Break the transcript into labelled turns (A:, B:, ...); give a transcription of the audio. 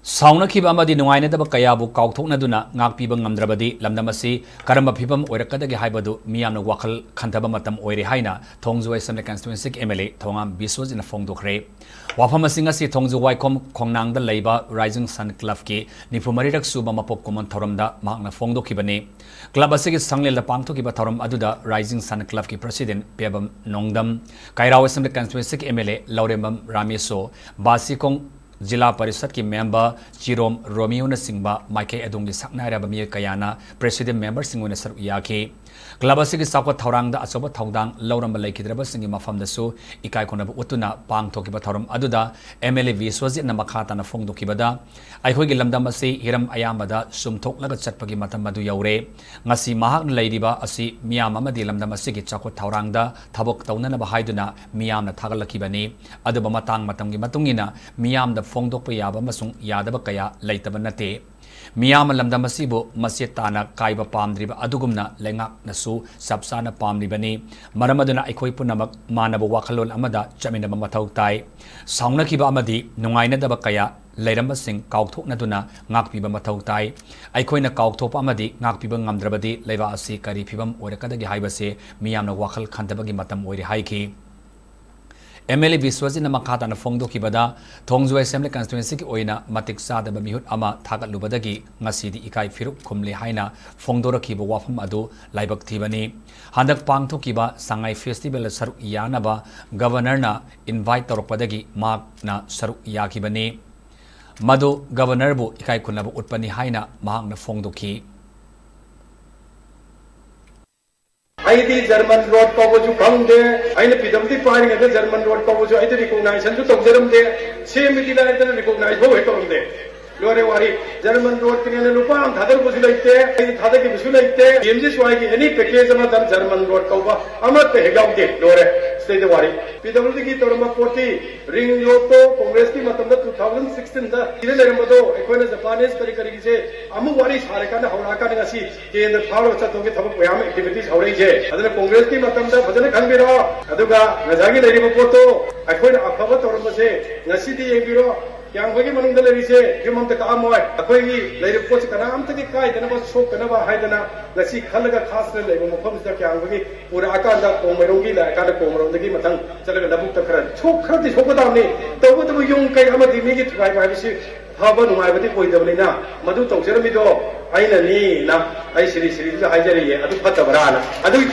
A: Saunakhiba amadi nungainadaba kayabu kauthoknaduna ngakpiba ngamdrabadi lamdam asi karamba phibam Oirakkadage haibadu Meeyamna wakhal Khanthaba Matam Oire haina Thongju Assembly Constituency MLA Thongam Biswajit fongdokre wafam asing asi Thongju Waikom Khongnangda leiba Rising Sun Club ki nifumarirak suba mapop common thoramda mahakna fongdokhibani club asigi sanglel pangthokiba thoram aduda Rising Sun Club ki president Pebam Nongdam Kairao Assembly Constituency MLA Laurembam Rameso Basikong जिला परिषद की member चिरोम Romeo ने Simba माइके एदोंगी सकनायरा बमी कयाना president member सिंगोने सरुक याकी club असिगी साको थौरांगदा अचोबा थौदांग लौरम लैखिद्रबा सिंगी मफमदसु इकाय कोनब उतुना पांगथोकिबा थौरम अदुदा MLA Vishwajit न मखाताना फोंगदोकिबदा आइखोगी लमदम असि Hiram अयामदा सुमथोकलगा चटपगी मतम मदु you're ngasi mahak leidiba asi miyam amadi lamdam asigi chakot thorangda thabok taunana ba haiduna miyamna thagalakibani aduba matang matamgi matungina miyamda fongdokpa yaba masung yadaba kaya leitaba nate Meeyamna lamdam asibu masjid tana kaiba pamdriba adugumna lengak nasu sabsana pamribani maramaduna aikhoi punamak manaba wakhalol amada chaminaba mathau tai saunakhiba amadi nungainadaba kaya leiramsing kauthoknaduna ngakpiba mathau tai aikhoina kauthokpa amadi ngakpiba ngamdrabadi leiba asi kari phibam Oirakkadage haibase Meeyamna wakhal Khanthaba gi matam oire haiki MLA Biswajit na makata na fongdokibada Thongju Assembly Constituency ki oina matik sadaba mihut ama thagatlubadagi ngasidi ikai firuk khumle haina fongdorakhiba wafam adu laibak thibani handak pangthokiba sangai festival saruk yanaba governor na invite torokpadagi mak na saruk yakibani madu governor bu ikai khunaba utpani haina mahak na fongdokhi
B: Aidi German road pawoju kangde aina pidamti paring ade German road pawoju aidi recognition ju togjeramde same dila aidi recognize ho hetorumde lore wari German road kine lupa thadar busi laite aidi thadar ki busi laite MJ swai ki any package ma dar German road kauba amat hegaude lore state wari pidamti ki torma poti ring road to congress ki matamda 2016 da ire lermado ekoina japanese kari ki je amu wari sare kana haura kana ngasi kendra tharo chato ki thabak yam activities haure je adana congress ki matamda fajana khanbiro aduga ngajagi leiriba poto ekoina afaba tormase ngasi di yebiro yang bagi manungda lerise jumam ta amoy akoi leire poch kana am ta ki kai dana ba shok kana ba haidana ngasi khalaga khas le leiba mofam sta kyang bagi pura akanda komerongi la akanda komerongi gi mathang chalaga labuk ta khara chok khati chokodamni tobu tobu yung kai amadi mi gi thai ba bisi haba nungaibadi koidabnina madu tawjeramido aina ni na ai siri siri da haijari adu phatabara na adu